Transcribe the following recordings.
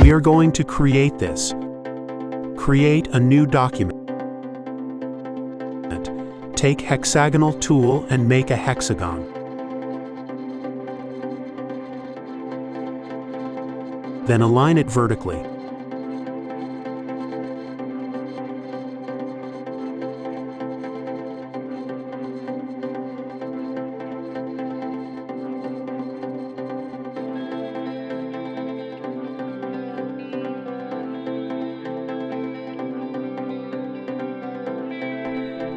We are going to create this. Create a new document. Take hexagonal tool and make a hexagon. Then align it vertically.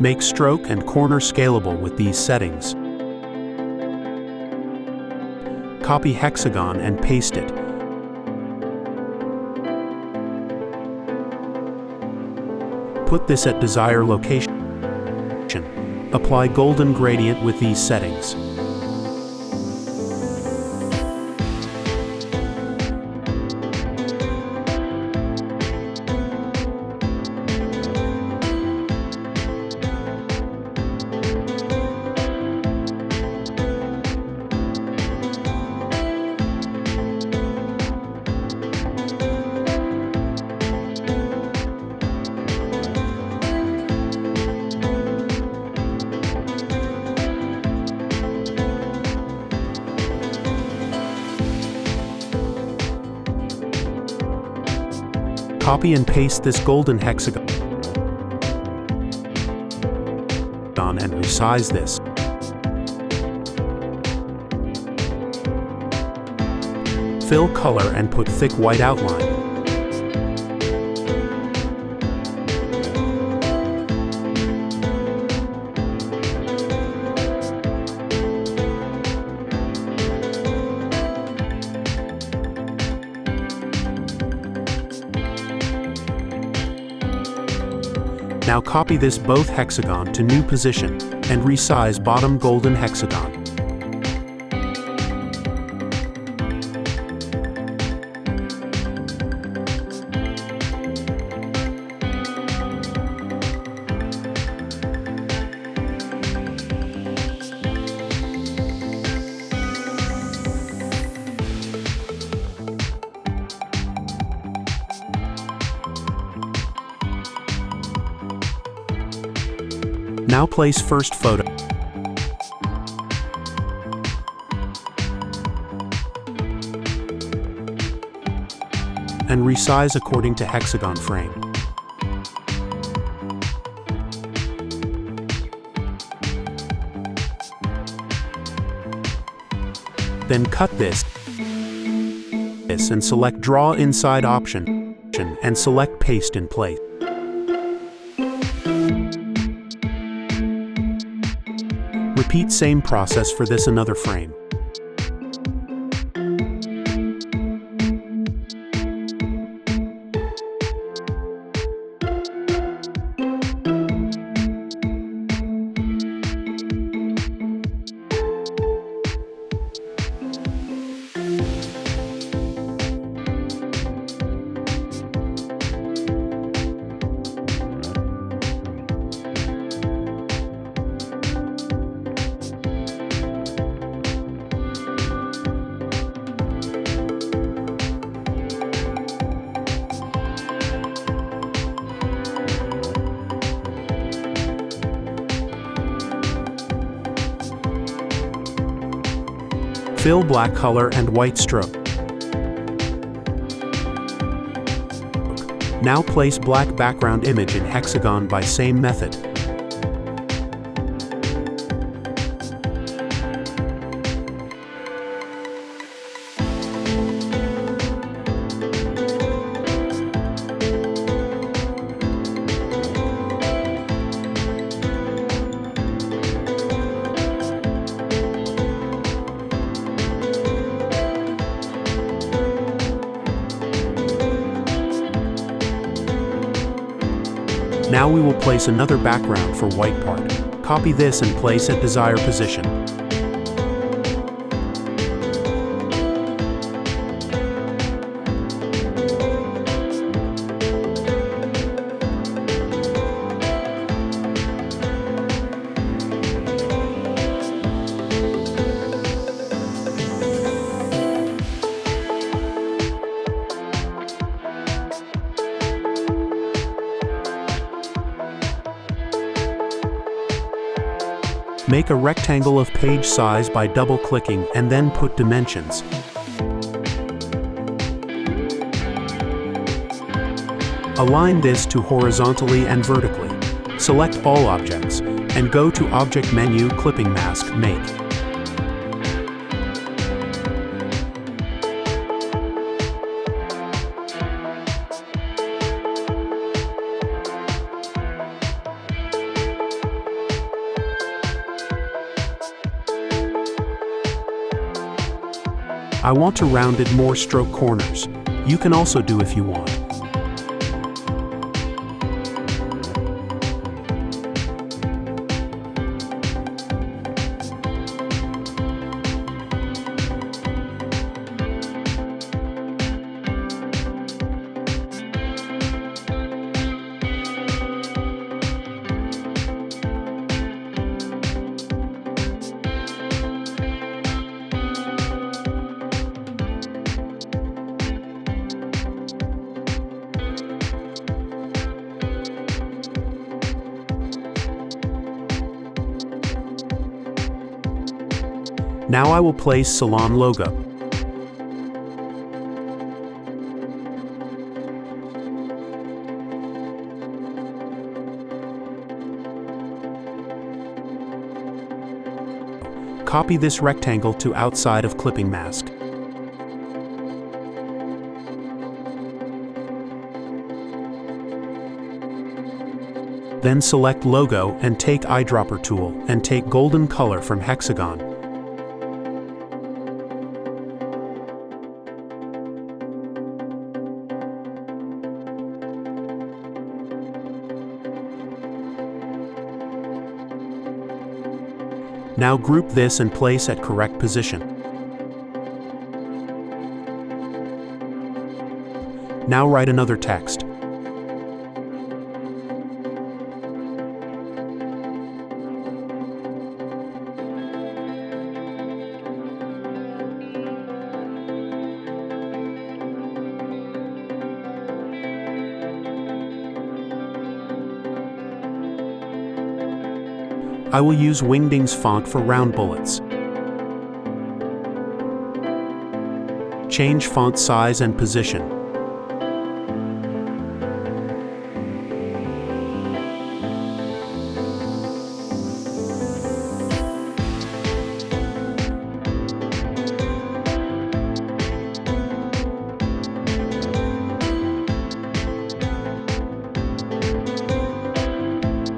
Make stroke and corner scalable with these settings. Copy hexagon and paste it. Put this at desired location. Apply golden gradient with these settings. Copy and paste this golden hexagon and resize this. Fill color and put thick white outline. Now copy this both hexagon to new position and resize bottom golden hexagon. Now place first photo. And resize according to hexagon frame. Then cut this and select Draw Inside option and select Paste in place. Repeat same process for this another frame. Fill black color and white stroke. Now place black background image in hexagon by same method. Now we will place another background for white part. Copy this and place at desired position. Make a rectangle of page size by double-clicking and then put dimensions. Align this to horizontally and vertically. Select all objects, and go to Object menu, Clipping Mask, Make. I want to round it more stroke corners. You can also do if you want. Now I will place salon logo. Copy this rectangle to outside of clipping mask. Then select logo and take eyedropper tool and take golden color from hexagon. Now group this and place at correct position. Now write another text. I will use Wingdings font for round bullets. Change font size and position.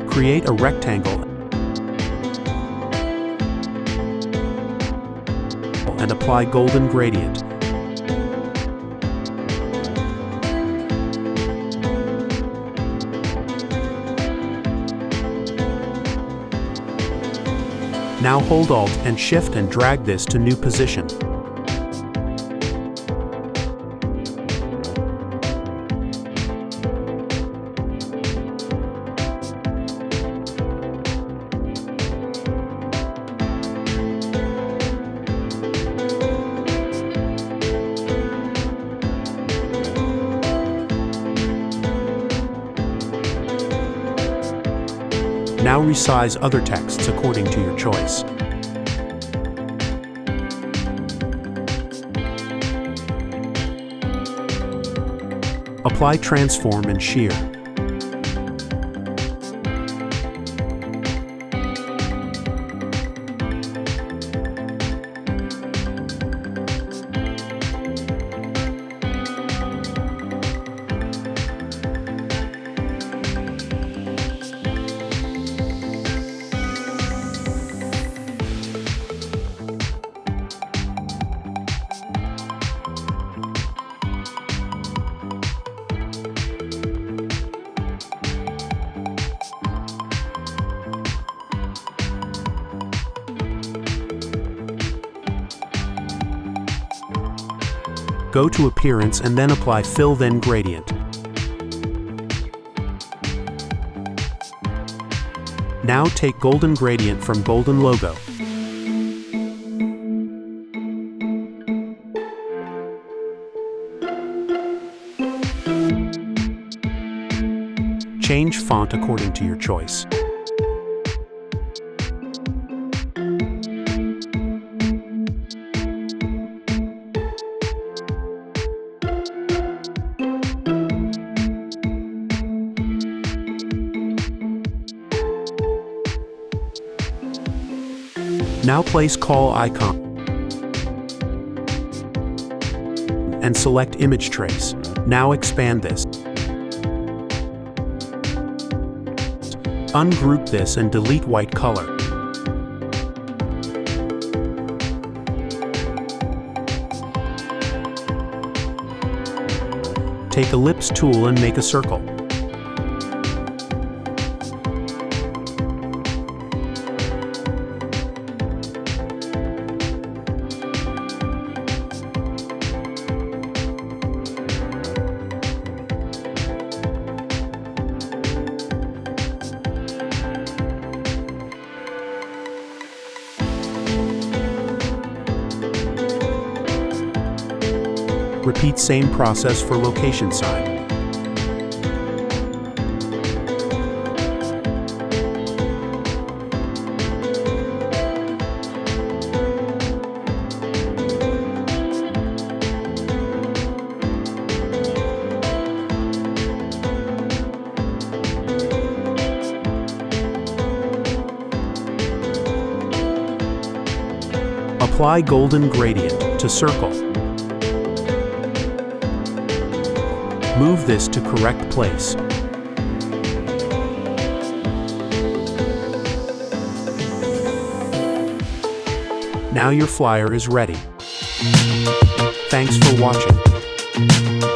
Create a rectangle and apply golden gradient. Now hold Alt and Shift and drag this to new position. Now resize other texts according to your choice. Apply transform and shear. Go to Appearance and then apply Fill then Gradient. Now take Golden Gradient from Golden Logo. Change font according to your choice. Now place call icon and select image trace. Now expand this. Ungroup this and delete white color. Take ellipse tool and make a circle. Repeat same process for location side. Apply golden gradient to circle. Move this to correct place. Now your flyer is ready. Thanks for watching.